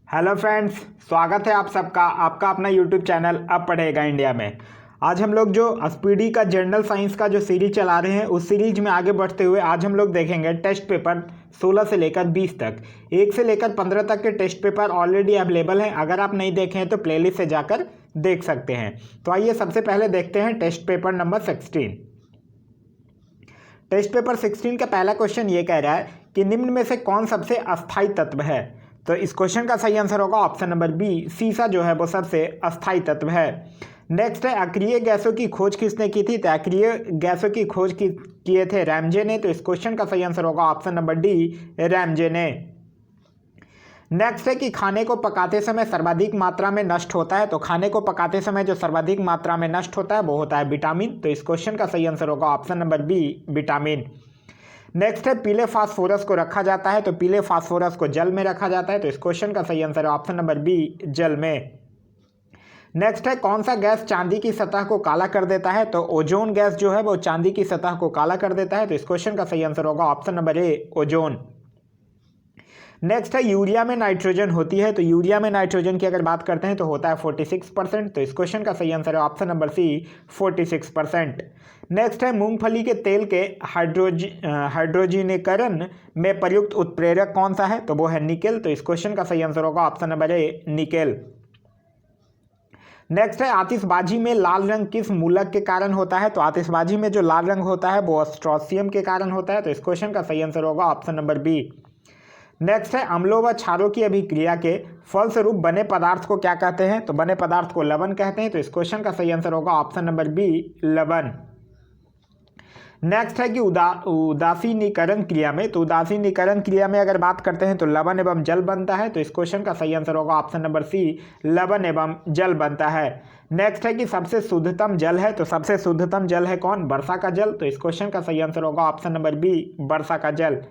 Hello friends, स्वागत है आप सबका आपका अपना यूट्यूब चैनल अब पढ़ेगा इंडिया में। आज हम लोग जो स्पीडी का जनरल साइंस का जो सीरीज चला रहे हैं उस सीरीज में आगे बढ़ते हुए आज हम लोग देखेंगे टेस्ट पेपर 16 से लेकर 20 तक। 1 से लेकर 15 तक के टेस्ट पेपर ऑलरेडी अवेलेबल हैं। अगर आप नहीं देखे हैं तो प्लेलिस्ट से जाकर देख सकते हैं। तो आइए सबसे पहले देखते हैं test paper number 16। Test paper 16 का पहला क्वेश्चन ये कह रहा है कि निम्न में से कौन सबसे अस्थायी तत्व है। तो इस क्वेश्चन का सही आंसर होगा ऑप्शन नंबर बी, सीसा जो है वो सबसे अस्थायी तत्व है। नेक्स्ट है अक्रिय गैसों की खोज किसने की थी। तो अक्रिय गैसों की खोज किए थे रैमजे ने। तो इस क्वेश्चन का सही आंसर होगा ऑप्शन नंबर डी, रैमजे ने। नेक्स्ट है कि खाने को पकाते समय सर्वाधिक मात्रा में नष्ट होता है। तो खाने को पकाते समय जो सर्वाधिक मात्रा में नष्ट होता है वो होता है विटामिन। तो इस क्वेश्चन का सही आंसर होगा option number B, vitamin. Next है पीले फास्फोरस को रखा जाता है। तो पीले फास्फोरस को जल में रखा जाता है। तो इस क्वेश्चन का सही आंसर है ऑप्शन नंबर बी, जल में। नेक्स्ट है कौन सा गैस चांदी की सतह को काला कर देता है। तो ओजोन गैस जो है वो चांदी की सतह को काला कर देता है। तो इस क्वेश्चन का सही आंसर होगा ऑप्शन नंबर ए, ओजोन। नेक्स्ट है यूरिया में नाइट्रोजन होती है। तो यूरिया में नाइट्रोजन की अगर बात करते हैं तो होता है 46%। तो इस क्वेश्चन का सही आंसर है ऑप्शन नंबर सी, 46%। नेक्स्ट है मूंगफली के तेल के हाइड्रोजनीकरण में प्रयुक्त उत्प्रेरक कौन सा है। तो वो है निकेल। तो इस क्वेश्चन का सही आंसर होगा ऑप्शन नंबर ए, निकेल। नेक्स्ट है आतिशबाजी में लाल रंग किस मूलक के कारण होता है। तो आतिशबाजी में जो लाल रंग होता है वो स्ट्रोसियम के कारण होता है। तो इस क्वेश्चन का सही आंसर होगा ऑप्शन नंबर बी। नेक्स्ट है अम्लों व क्षारों की अभिक्रिया के फलस्वरूप बने पदार्थ को क्या कहते हैं। तो बने पदार्थ को लवण कहते हैं। तो इस क्वेश्चन का सही आंसर होगा ऑप्शन नंबर बी, लवण। नेक्स्ट है कि उदासीनीकरण क्रिया में। तो उदासीनीकरण क्रिया में अगर बात करते हैं तो लवण एवं जल बनता है। तो इस क्वेश्चन का सही आंसर होगा ऑप्शन नंबर सी, लवण एवं जल बनता है। नेक्स्ट है कि सबसे शुद्धतम जल है। तो सबसे शुद्धतम जल है कौन, वर्षा का जल। तो इस क्वेश्चन का सही आंसर होगा ऑप्शन नंबर बी, वर्षा का जल।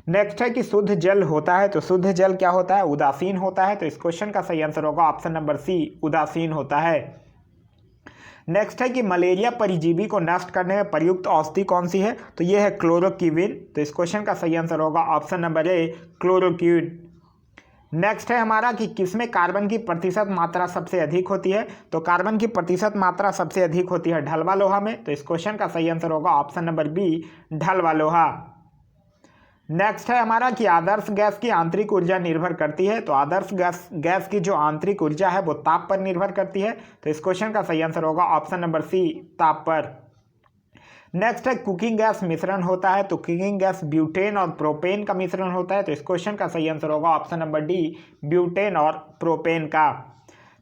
नेक्स्ट है कि शुद्ध जल होता है। तो शुद्ध जल क्या होता है, उदासीन होता है। तो इस क्वेश्चन का सही आंसर होगा ऑप्शन नंबर सी, उदासीन होता है। नेक्स्ट है कि मलेरिया परिजीवी को नष्ट करने में प्रयुक्त औषधि कौन सी है। तो ये है क्लोरोक्विन। तो इस क्वेश्चन का सही आंसर होगा ऑप्शन नंबर ए, क्लोरोक्विन। नेक्स्ट है हमारा कि किसमें कार्बन की प्रतिशत मात्रा सबसे अधिक होती है। तो कार्बन की प्रतिशत मात्रा सबसे अधिक होती है ढलवा लोहा में। तो इस क्वेश्चन का सही आंसर होगा ऑप्शन नंबर बी, ढलवा लोहा। नेक्स्ट है हमारा कि आदर्श गैस की आंतरिक ऊर्जा निर्भर करती है। तो आदर्श गैस की जो आंतरिक ऊर्जा है वो ताप पर निर्भर करती है। तो इस क्वेश्चन का सही आंसर होगा ऑप्शन नंबर सी, ताप पर। नेक्स्ट है कुकिंग गैस मिश्रण होता है। तो कुकिंग गैस ब्यूटेन और प्रोपेन का मिश्रण होता है। तो इस क्वेश्चन का सही आंसर होगा ऑप्शन नंबर डी, ब्यूटेन और प्रोपेन का।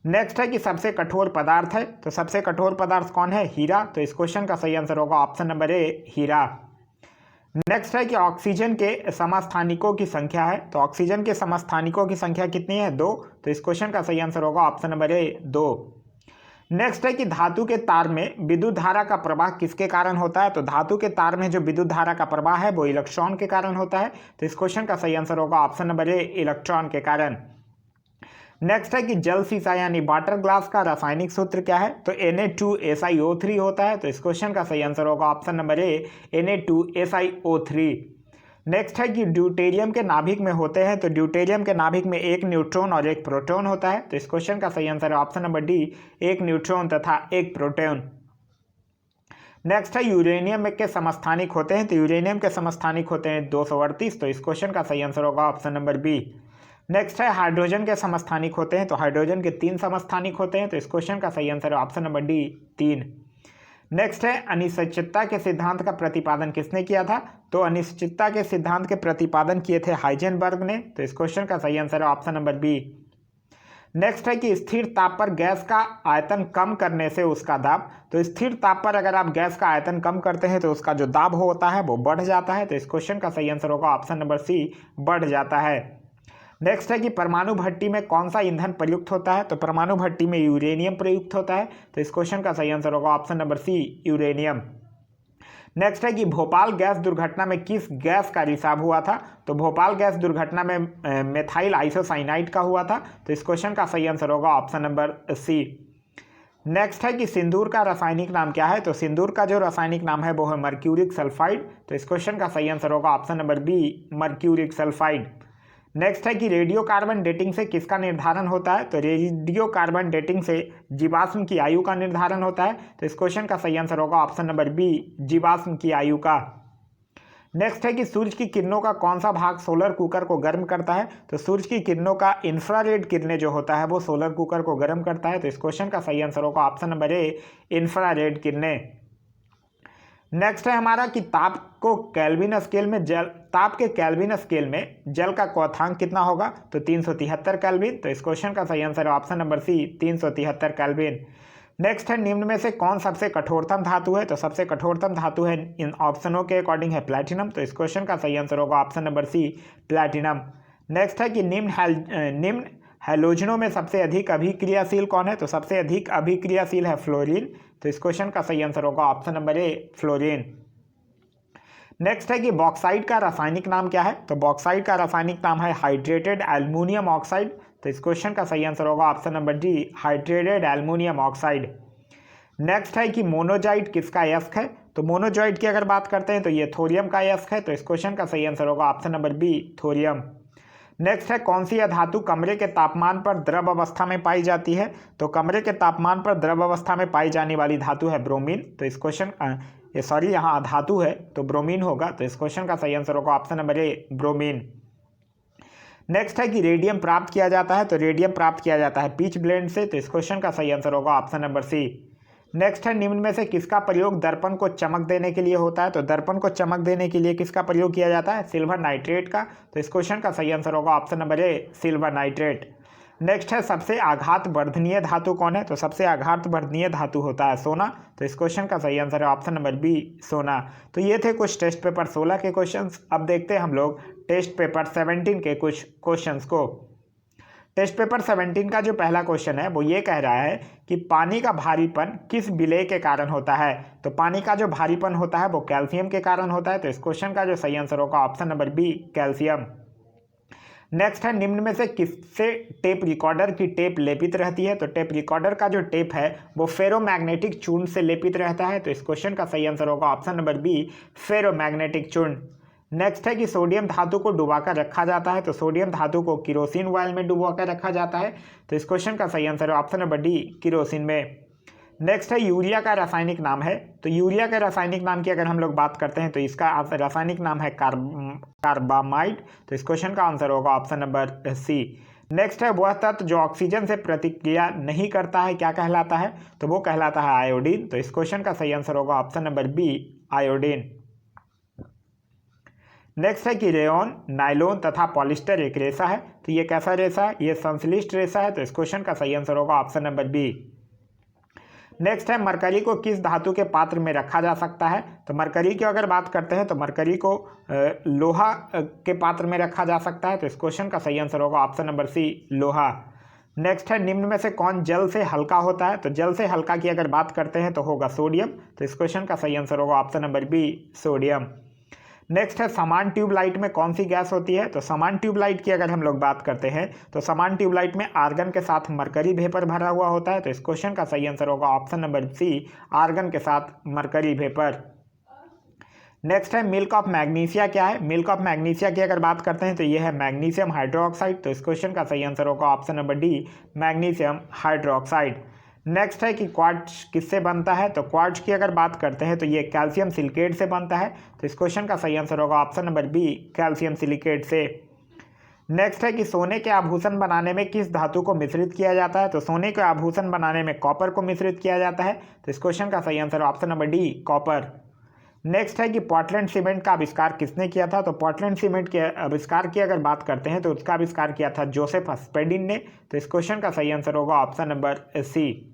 नेक्स्ट है कि सबसे कठोर पदार्थ है। तो सबसे कठोर पदार्थ कौन है, हीरा। तो इस क्वेश्चन का सही आंसर होगा ऑप्शन नंबर ए, हीरा। नेक्स्ट है कि ऑक्सीजन के समस्थानिकों की संख्या है। तो ऑक्सीजन के समस्थानिकों की संख्या कितनी है, 2। तो इस क्वेश्चन का सही आंसर होगा ऑप्शन नंबर ए, 2। नेक्स्ट है कि धातु के तार में विद्युत धारा का प्रवाह किसके कारण होता है। तो धातु के तार में जो विद्युत धारा का प्रवाह है वो इलेक्ट्रॉन के कारण होता है। तो इस क्वेश्चन का सही आंसर होगा ऑप्शन नंबर ए, इलेक्ट्रॉन के कारण। नेक्स्ट है कि जल शीशा यानी वाटर ग्लास का रासायनिक सूत्र क्या है। तो Na2SiO3 होता है। तो इस क्वेश्चन का सही आंसर होगा ऑप्शन नंबर ए, Na2SiO3। नेक्स्ट है कि ड्यूटेरियम के नाभिक में होते हैं। तो ड्यूटेरियम के नाभिक में एक न्यूट्रॉन और एक प्रोटॉन होता है। तो इस क्वेश्चन का सही आंसर है ऑप्शन नंबर डी, एक न्यूट्रॉन तथा एक प्रोटॉन। नेक्स्ट है यूरेनियम के समस्थानिक होते हैं। तो यूरेनियम के समस्थानिक होते हैं 238। तो इस क्वेश्चन का सही आंसर होगा ऑप्शन नंबर बी। नेक्स्ट है हाइड्रोजन के समस्थानिक होते हैं। तो हाइड्रोजन के 3 समस्थानिक होते हैं। तो इस क्वेश्चन का सही आंसर है ऑप्शन नंबर डी, 3। नेक्स्ट है अनिश्चितता के सिद्धांत का प्रतिपादन किसने किया था। तो अनिश्चितता के सिद्धांत के प्रतिपादन किए थे हाइजेनबर्ग ने। तो इस क्वेश्चन का सही आंसर है ऑप्शन नंबर बी। नेक्स्ट है कि स्थिर ताप पर गैस का आयतन कम करने से उसका दाब। तो स्थिर ताप पर अगर आप गैस का आयतन कम करते हैं तो उसका जो दाब होता है वो बढ़ जाता है। तो इस क्वेश्चन का सही आंसर होगा ऑप्शन नंबर सी, बढ़ जाता है। नेक्स्ट है कि परमाणु भट्टी में कौन सा ईंधन प्रयुक्त होता है। तो परमाणु भट्टी में यूरेनियम प्रयुक्त होता है। तो इस क्वेश्चन का सही आंसर होगा option number C, uranium. Next है कि भोपाल गैस दुर्घटना में किस गैस का रिसाव हुआ था। तो भोपाल गैस दुर्घटना में मेथाइल आइसोसाइनाइड का हुआ था। तो इस क्वेश्चन का सही आंसर होगा ऑप्शन नंबर सी। नेक्स्ट है कि सिंदूर का रासायनिक नाम क्या है। तो सिंदूर का जो रासायनिक नाम है वो है मर्क्यूरिक सल्फाइड। तो इस क्वेश्चन का सही आंसर होगा option number B, mercuric sulphide. Next है कि रेडियो कार्बन डेटिंग से किसका निर्धारण होता है, तो रेडियो कार्बन डेटिंग से जीवाश्म की आयु का निर्धारण होता है। तो इस क्वेश्चन का सही आंसर होगा ऑप्शन नंबर बी, जीवाश्म की आयु का। नेक्स्ट है कि सूर्य की किरणों का कौन सा भाग सोलर कुकर को गर्म करता है, तो सूर्य की किरणों का इंफ्रारेड किरणें जो होता है वो सोलर कुकर को गर्म करता है। तो इस क्वेश्चन का सही आंसर होगा ऑप्शन नंबर ए, इंफ्रारेड किरणें। नेक्स्ट है हमारा कि ताप के केल्विन स्केल में जल का क्वथनांक कितना होगा, तो 373 केल्विन। तो इस क्वेश्चन का सही आंसर है option number C, 373 kelvin. Next है निम्न में से कौन सबसे कठोरतम धातु है, तो सबसे कठोरतम धातु है इन ऑप्शनों के अकॉर्डिंग है प्लैटिनम। तो इस क्वेश्चन का सही आंसर होगा option number C, platinum. Next है कि निम्न हैलोजनों में सबसे अधिक अभिक्रियाशील कौन है, तो सबसे अधिक अभिक्रियाशील है फ्लोरीन। तो इस क्वेश्चन का सही आंसर होगा ऑप्शन नंबर ए, फ्लोरीन। नेक्स्ट है कि बॉक्साइट का रासायनिक नाम क्या है, तो बॉक्साइट का रासायनिक नाम है हाइड्रेटेड एल्युमिनियम ऑक्साइड। तो इस क्वेश्चन का सही आंसर होगा option number D, hydrated aluminium oxide. Next है कि मोनोजाइट किसका अयस्क है, तो मोनोजाइट की अगर बात करते हैं तो ये थोरियम का अयस्क है। तो इस क्वेश्चन का सही आंसर होगा option number B, thorium. Next है कौन सी धातु कमरे के तापमान पर द्रव अवस्था में पाई जाती है, तो कमरे के तापमान पर द्रव अवस्था में पाई जाने वाली धातु है ब्रोमीन। तो इस क्वेश्चन यहाँ धातु है तो ब्रोमीन होगा। तो इस क्वेश्चन का सही आंसर होगा ऑप्शन नंबर ए, ब्रोमीन। नेक्स्ट है कि रेडियम प्राप्त किया जाता है, तो रेडियम प्राप्त किया जाता है पिच ब्लेंड से। तो इस क्वेश्चन का सही आंसर होगा ऑप्शन नंबर सी। नेक्स्ट है निम्न में से किसका प्रयोग दर्पण को चमक देने के लिए होता है, तो दर्पण को चमक देने के लिए किसका प्रयोग किया जाता है, सिल्वर नाइट्रेट का। तो इस क्वेश्चन का सही आंसर होगा ऑप्शन नंबर ए, सिल्वर नाइट्रेट। नेक्स्ट है सबसे आघात वर्धनीय धातु कौन है, तो सबसे आघात वर्धनीय धातु होता है सोना। तो इस क्वेश्चन का सही आंसर है ऑप्शन नंबर बी, सोना। तो ये थे कुछ टेस्ट पेपर 16 के क्वेश्चंस। अब देखते हैं हम लोग टेस्ट पेपर 17 के कुछ क्वेश्चंस को। टेस्ट पेपर 17 का जो पहला क्वेश्चन है वो ये कह रहा है कि पानी का भारीपन किस विलेय के कारण होता है, तो पानी का जो भारीपन होता है वो कैल्शियम के कारण होता है। तो इस क्वेश्चन का जो सही आंसर होगा option number B, calcium. Next है निम्न में से किससे टेप रिकॉर्डर की टेप लेपित रहती है, तो टेप रिकॉर्डर का जो टेप है वो फेरोमैग्नेटिक चूर्ण से लेपित रहता है। तो इस क्वेश्चन का सही आंसर होगा ऑप्शन नंबर बी, फेरोमैग्नेटिक चूर्ण। नेक्स्ट है कि सोडियम धातु को डुबाकर रखा जाता है, तो सोडियम धातु को किरोसिन ऑयल में डुबाकर रखा जाता है। तो इस क्वेश्चन का सही आंसर है ऑप्शन नंबर डी, किरोसिन में। नेक्स्ट है यूरिया का रासायनिक नाम है, तो यूरिया के रासायनिक नाम की अगर हम लोग बात करते हैं तो इसका रासायनिक नाम है कार्बामाइड। तो इस क्वेश्चन का आंसर होगा ऑप्शन नंबर सी। नेक्स्ट है वह तत्व जो ऑक्सीजन से प्रतिक्रिया नहीं करता है क्या कहलाता है, तो वो कहलाता है आयोडीन। तो इस क्वेश्चन का सही आंसर होगा option number B, iodine. Next है कि रेयॉन, नायलॉन तथा पॉलिस्टर एक रेशा है, तो ये कैसा रेशा है, ये संश्लिष्ट रेशा है। तो इस क्वेश्चन का सही आंसर होगा ऑप्शन नंबर बी। नेक्स्ट है मरकरी को किस धातु के पात्र में रखा जा सकता है, तो मरकरी की अगर बात करते हैं तो मरकरी को लोहा के पात्र में रखा जा सकता है। तो इस क्वेश्चन का सही आंसर होगा ऑप्शन नंबर सी, लोहा। नेक्स्ट है निम्न में से कौन जल से हल्का होता है, तो जल से हल्का की अगर बात करते हैं तो होगा सोडियम। तो इस क्वेश्चन का सही आंसर होगा option number B, sodium. Next है समान ट्यूबलाइट में कौन सी गैस होती है, तो समान ट्यूबलाइट की अगर हम लोग बात करते हैं तो समान ट्यूबलाइट में आर्गन के साथ मरकरी वेपर भरा हुआ होता है। तो इस क्वेश्चन का सही आंसर होगा ऑप्शन नंबर सी, आर्गन के साथ मरकरी वेपर। नेक्स्ट है मिल्क ऑफ मैग्नीशिया क्या है, मिल्क ऑफ मैग्नीशिया की अगर बात करते हैं तो ये है मैग्नीशियम हाइड्रोक्साइड। तो इस क्वेश्चन का सही आंसर होगा option number D, magnesium hydroxide. Next है कि क्वार्ट्ज किससे बनता है, तो क्वार्ट्ज की अगर बात करते हैं तो ये कैल्शियम सिलिकेट से बनता है। तो इस क्वेश्चन का सही आंसर होगा option number B, calcium silicate से। नेक्स्ट है कि सोने के आभूषण बनाने में किस धातु को मिश्रित किया जाता है, तो सोने के आभूषण बनाने में कॉपर को मिश्रित किया जाता है। तो इस क्वेश्चन का सही answer option number D, copper. Next है कि पोर्टलैंड सीमेंट का आविष्कार किसने किया था, तो पोर्टलैंड सीमेंट के आविष्कार की अगर बात करते हैं तो उसका आविष्कार किया था जोसेफ स्पेडिन ने। तो इस क्वेश्चन का सही आंसर होगा ऑप्शन नंबर सी।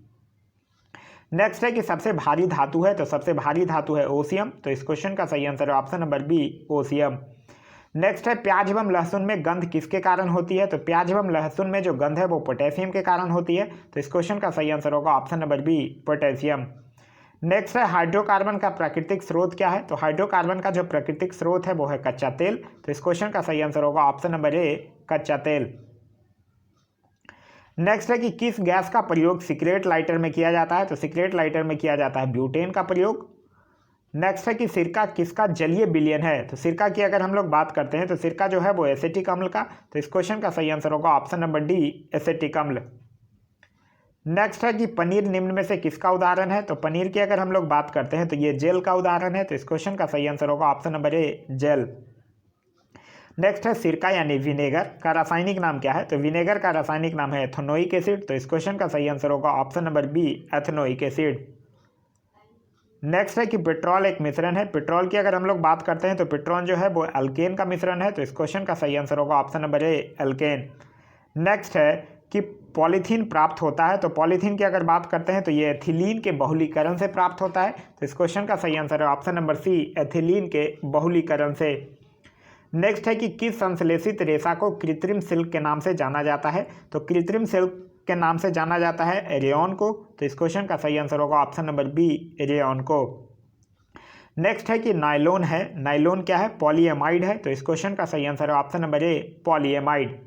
नेक्स्ट है कि सबसे भारी धातु है, तो सबसे भारी धातु है ओसियम। तो इस क्वेश्चन का सही आंसर है ऑप्शन नंबर बी, ओसियम। नेक्स्ट है प्याज एवं लहसुन में गंध किसके कारण होती है, तो प्याज एवं लहसुन में जो गंध है वो पोटेशियम के कारण होती है। तो इस क्वेश्चन का सही आंसर होगा option number B, potassium. Next है हाइड्रोकार्बन का प्राकृतिक स्रोत क्या है, तो हाइड्रोकार्बन का जो प्राकृतिक स्रोत है वो है कच्चा तेल। तो इस क्वेश्चन का सही आंसर होगा ऑप्शन नंबर ए, कच्चा तेल। नेक्स्ट है कि किस गैस का प्रयोग सिगरेट लाइटर में किया जाता है, तो सिगरेट लाइटर में किया जाता है ब्यूटेन का प्रयोग। नेक्स्ट है कि सिरका किसका जलीय विलयन है। तो सिरका की अगर हम लोग बात करते हैं तो सिरका जो है वो एसिटिक अम्ल का। तो इस क्वेश्चन का सही आंसर होगा ऑप्शन नंबर डी, एसिटिक अम्ल। नेक्स्ट है कि पनीर निम्न में से किसका उदाहरण है। तो पनीर की अगर हम लोग बात करते हैं तो ये जेल का उदाहरण है। तो इस क्वेश्चन का सही आंसर होगा option number A, gel. Next है सिरका यानी विनेगर का रासायनिक नाम क्या है। तो विनेगर का रासायनिक नाम है एथेनोइक एसिड। तो इस क्वेश्चन का सही आंसर होगा option number B, ethanoic acid. Next है कि पेट्रोल एक मिश्रण है। पेट्रोल की अगर हम लोग बात करते हैं तो पेट्रोल जो है वो अल्केन का मिश्रण है। तो इस क्वेश्चन का सही आंसर होगा ऑप्शन नंबर ए, अल्केन। नेक्स्ट है कि पॉलीथीन प्राप्त होता है। तो पॉलीथीन की अगर बात करते हैं तो ये एथिलीन के बहुलीकरण से प्राप्त होता है। तो इस क्वेश्चन का सही आंसर है ऑप्शन नंबर सी, एथिलीन के बहुलीकरण से। नेक्स्ट है कि किस संश्लेषित रेशा को कृत्रिम सिल्क के नाम से जाना जाता है। तो कृत्रिम सिल्क के नाम से जाना जाता है रेयॉन को। तो इस क्वेश्चन का सही आंसर होगा ऑप्शन नंबर बी, रेयॉन को। नेक्स्ट है कि नायलॉन है। नायलॉन क्या है, पॉलीएमाइड है। तो इस क्वेश्चन का सही आंसर है ऑप्शन नंबर ए, पॉलीएमाइड।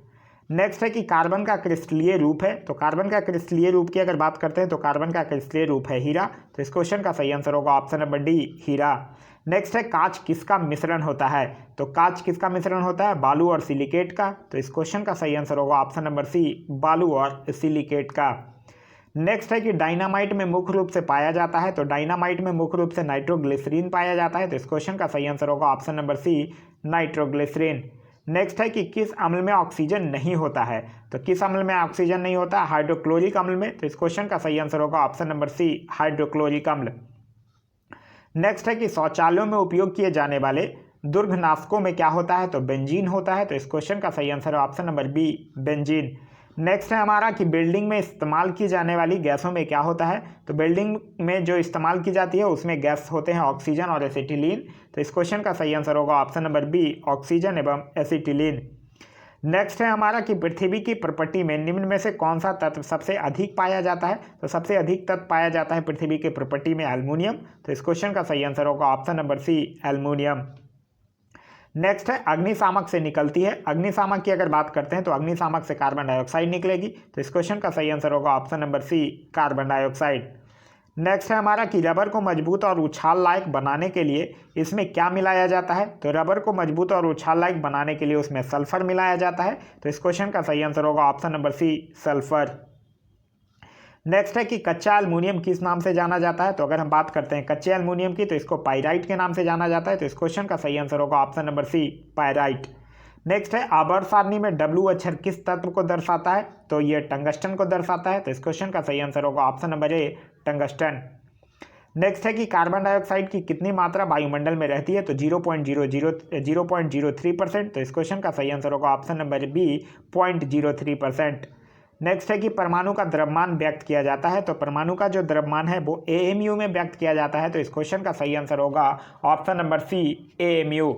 नेक्स्ट है कि कार्बन का क्रिस्टलीय रूप है। तो कार्बन का क्रिस्टलीय रूप की अगर बात करते हैं तो कार्बन का क्रिस्टलीय रूप है हीरा। तो इस क्वेश्चन का सही आंसर होगा ऑप्शन नंबर डी, हीरा। नेक्स्ट है कांच किसका मिश्रण होता है। तो कांच किसका मिश्रण होता है, बालू और सिलिकेट का। तो इस क्वेश्चन का सही आंसर होगा ऑप्शन नंबर सी, बालू और सिलिकेट का। नेक्स्ट है कि डायनामाइट में मुख्य रूप से पाया जाता है। तो डायनामाइट में मुख्य रूप से नाइट्रोग्लिसरीन पाया जाता है। तो इस क्वेश्चन का सही आंसर होगा option number C, nitroglycerine. Next है कि किस अम्ल में ऑक्सीजन नहीं होता है। तो किस अम्ल में ऑक्सीजन नहीं होता, हाइड्रोक्लोरिक अम्ल में। तो इस क्वेश्चन का सही आंसर होगा ऑप्शन नंबर सी, हाइड्रोक्लोरिक अम्ल। नेक्स्ट है कि शौचालयों में उपयोग किए जाने वाले दुर्गनाशकों में क्या होता है। तो बेंजीन होता है। तो इस क्वेश्चन का सही आंसर है option number B, benzene. Next है हमारा कि बिल्डिंग में इस्तेमाल की जाने वाली गैसों में क्या होता है। तो बिल्डिंग में जो इस्तेमाल की जाती है उसमें गैस होते हैं ऑक्सीजन और एसिटिलीन। तो इस क्वेश्चन का सही आंसर होगा ऑप्शन नंबर बी, ऑक्सीजन एवं एसिटिलीन। नेक्स्ट है हमारा कि पृथ्वी की प्रॉपर्टी में निम्न में से कौन सा तत्व सबसे अधिक पाया जाता है। तो सबसे अधिक तत्व पाया जाता है पृथ्वी की प्रॉपर्टी में एल्युमिनियम। तो इस क्वेश्चन का सही आंसर होगा option number C, aluminium. Next है अग्निशामक से निकलती है। अग्निशामक की अगर बात करते हैं तो अग्निशामक से कार्बन डाइऑक्साइड निकलेगी। तो इस क्वेश्चन का सही आंसर होगा option number C, carbon dioxide. Next है हमारा कि रबर को मजबूत और उछाल लायक बनाने के लिए इसमें क्या मिलाया जाता है। तो रबर को मजबूत और उछाल लायक बनाने के लिए उसमें सल्फर मिलाया जाता है। तो इस क्वेश्चन का सही आंसर होगा option number C, sulphur. Next है कि कच्चा एल्युमिनियम किस नाम से जाना जाता है। तो अगर हम बात करते हैं कच्चे एल्युमिनियम की तो इसको पाइराइट के नाम से जाना जाता है। तो इस क्वेश्चन का सही आंसर होगा option number C, pyrite. Next है आवर्त सारणी में डब्ल्यू अक्षर किस तत्व को दर्शाता है। तो ये टंगस्टन को दर्शाता है। तो इस क्वेश्चन का सही आंसर होगा ऑप्शन नंबर ए, टंगस्टन। नेक्स्ट है कि कार्बन डाइऑक्साइड की कितनी मात्रा वायुमंडल में रहती है। तो 0.03%। तो इस क्वेश्चन का सही आंसर होगा ऑप्शन नंबर बी, 0.03%। नेक्स्ट है कि परमाणु का द्रव्यमान व्यक्त किया जाता है। तो परमाणु का जो द्रव्यमान है वो AMU में व्यक्त किया जाता है। तो इस क्वेश्चन का सही आंसर होगा ऑप्शन नंबर सी, AMU।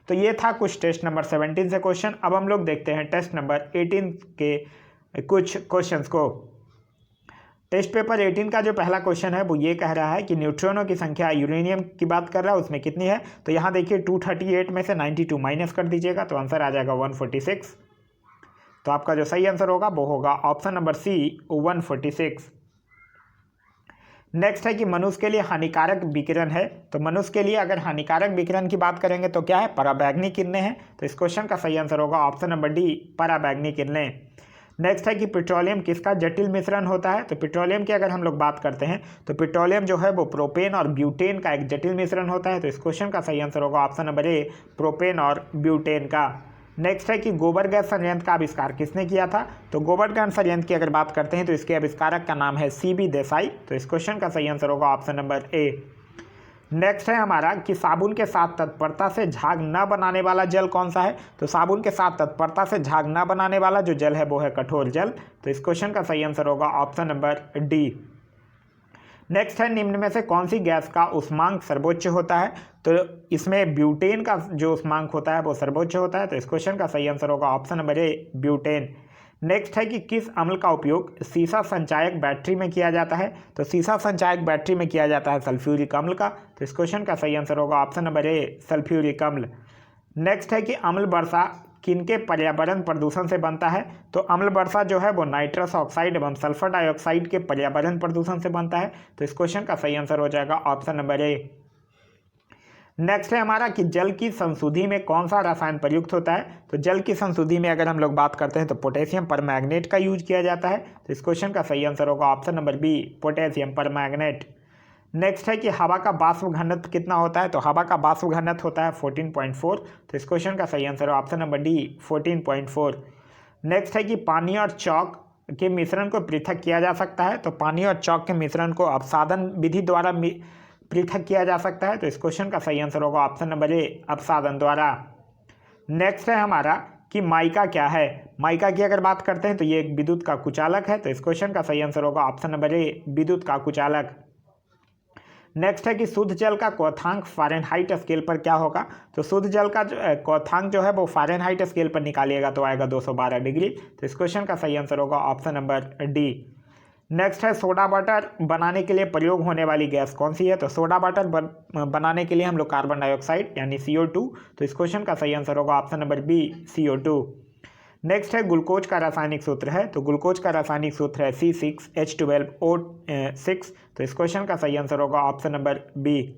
तो ये था कुछ टेस्ट नंबर 17 से क्वेश्चन। अब हम लोग देखते हैं टेस्ट नंबर 18 के कुछ क्वेश्चंस को। टेस्ट पेपर 18 का जो पहला क्वेश्चन है वो ये कह रहा है कि न्यूट्रॉनों की संख्या, यूरेनियम की बात कर रहा है, उसमें कितनी है। तो यहाँ देखिए 238 में से 92 माइनस कर दीजिएगा तो आंसर आ जाएगा 146। तो आपका जो सही आंसर होगा वो होगा ऑप्शन नंबर सी, 146। नेक्स्ट है कि मनुष्य के लिए हानिकारक विकिरण है। तो मनुष्य के लिए अगर हानिकारक विकिरण की बात करेंगे तो क्या है, पराबैंगनी किरणें हैं। तो इस क्वेश्चन का सही आंसर होगा ऑप्शन नंबर डी, पराबैंगनी किरणें। नेक्स्ट है कि पेट्रोलियम किसका जटिल मिश्रण होता है। तो पेट्रोलियम की अगर हम लोग बात करते हैं तो पेट्रोलियम जो है वो प्रोपेन और ब्यूटेन का एक जटिल मिश्रण होता है। तो इस क्वेश्चन का सही आंसर होगा ऑप्शन नंबर ए, प्रोपेन और ब्यूटेन का। नेक्स्ट है कि गोबर गैस संयंत्र का आविष्कार किसने किया था। तो गोबर गैस संयंत्र की अगर बात करते हैं तो इसके आविष्कारक का नाम है CB देसाई। तो इस क्वेश्चन का सही आंसर होगा ऑप्शन नंबर ए। नेक्स्ट है हमारा कि साबुन के साथ तत्परता से झाग न बनाने वाला जल कौन सा है। तो साबुन के साथ तत्परता से झाग न बनाने वाला जो जल है वो है कठोर जल। तो इस क्वेश्चन का सही आंसर होगा ऑप्शन नंबर डी। नेक्स्ट है निम्न में से कौन सी गैस का उष्मांक सर्वोच्च होता है। तो इसमें ब्यूटेन का जो उष्मांक होता है वो सर्वोच्च होता है। तो इस क्वेश्चन का सही आंसर होगा ऑप्शन नंबर ए, ब्यूटेन। नेक्स्ट है कि किस अम्ल का उपयोग सीसा संचायक बैटरी में किया जाता है। तो सीसा संचायक बैटरी में किया जाता है सल्फ्यूरिक अम्ल का। तो इस क्वेश्चन का सही आंसर होगा ऑप्शन नंबर ए, सल्फ्यूरिक अम्ल। नेक्स्ट है कि अम्ल वर्षा किनके पर्यावरण प्रदूषण से बनता है। तो अम्ल वर्षा जो है वो नाइट्रस ऑक्साइड एवं सल्फर डाइऑक्साइड के पर्यावरण प्रदूषण से बनता है। तो इस क्वेश्चन का सही आंसर हो जाएगा ऑप्शन नंबर ए। नेक्स्ट है हमारा कि जल की संशुद्धि में कौन सा रसायन प्रयुक्त होता है। तो जल की संशुद्धि में अगर हम लोग बात करते हैं तो पोटेशियम परमैंगनेट का यूज किया जाता है। तो इस क्वेश्चन का सही आंसर होगा option number B, potassium permanganate. Next है कि हवा का वाष्प घनत्व कितना होता है। तो हवा का वाष्प घनत्व होता है 14.4। तो इस क्वेश्चन का सही आंसर है ऑप्शन नंबर डी, 14.4। नेक्स्ट है कि पानी और चौक के मिश्रण को पृथक किया जा सकता है। तो पानी और चौक के मिश्रण को अपसादन विधि द्वारा पृथक किया जा सकता है। तो इस क्वेश्चन का सही आंसर होगा ऑप्शन नंबर ए, अपसादन द्वारा। नेक्स्ट है हमारा कि माइका क्या है। माइका की अगर बात करते हैं तो ये एक विद्युत का कुचालक है। तो इस क्वेश्चन का सही आंसर होगा ऑप्शन नंबर ए, विद्युत का कुचालक। नेक्स्ट है कि शुद्ध जल का क्वथनांक फ़ारेनहाइट स्केल पर क्या होगा। तो शुद्ध जल का क्वथनांक जो है वो फ़ारेनहाइट स्केल पर निकालिएगा तो आएगा 212 डिग्री। तो इस क्वेश्चन का सही आंसर होगा ऑप्शन नंबर डी। नेक्स्ट है सोडा वाटर बनाने के लिए प्रयोग होने वाली गैस कौन सी है। तो सोडा वाटर बनाने के लिए हम लोग कार्बन डाइऑक्साइड यानी CO2। तो इस क्वेश्चन का सही आंसर होगा option number B, CO2। Next है ग्लूकोज का रासायनिक सूत्र है। तो ग्लूकोज का रासायनिक सूत्र है C6H12O6। तो इस क्वेश्चन का सही आंसर होगा ऑप्शन नंबर बी।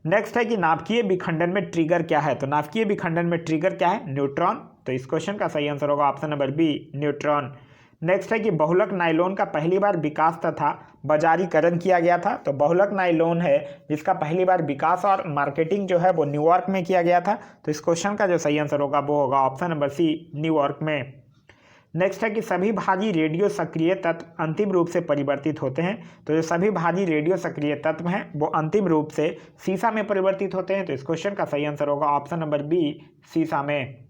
नेक्स्ट है कि नाभिकीय विखंडन में ट्रिगर क्या है। तो नाभिकीय विखंडन में ट्रिगर क्या है, न्यूट्रॉन। तो इस क्वेश्चन का सही आंसर होगा option number B, neutron. Next है कि बहुलक नायलॉन का पहली बार विकास तथा बाजारीकरण किया गया था। तो बहुलक नायलॉन है जिसका पहली बार विकास और मार्केटिंग जो है वो न्यूयॉर्क में किया गया था। तो इस क्वेश्चन का जो सही आंसर होगा वो होगा ऑप्शन नंबर सी, न्यूयॉर्क में। नेक्स्ट है कि सभी भारी रेडियो सक्रिय तत्व अंतिम रूप से परिवर्तित होते हैं। तो जो सभी भारी रेडियो सक्रिय तत्व हैं वो अंतिम रूप से सीसा में परिवर्तित होते हैं। तो इस क्वेश्चन का सही आंसर होगा ऑप्शन नंबर बी, सीसा में।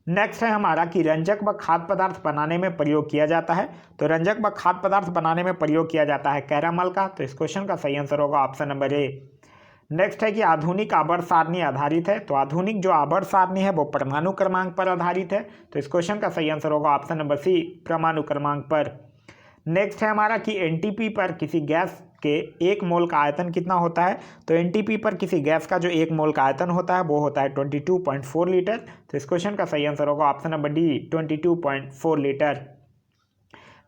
नेक्स्ट है हमारा कि रंजक व खाद्य पदार्थ बनाने में प्रयोग किया जाता है। तो रंजक व खाद्य पदार्थ बनाने में प्रयोग किया जाता है कैरामल का। तो इस क्वेश्चन का सही आंसर होगा ऑप्शन नंबर ए। नेक्स्ट है कि आधुनिक आवर्त सारणी आधारित है। तो आधुनिक जो आवर्त सारणी है वो परमाणु क्रमांक पर आधारित है। तो इस क्वेश्चन का सही आंसर होगा ऑप्शन नंबर सी, परमाणु क्रमांक पर। नेक्स्ट है हमारा कि एनटीपी पर किसी गैस के 1 मोल का आयतन कितना होता है। तो एनटीपी पर किसी गैस का जो 1 मोल का आयतन होता है वो होता है 22.4 लीटर। तो इस क्वेश्चन का सही आंसर होगा option number D, 22.4 litre.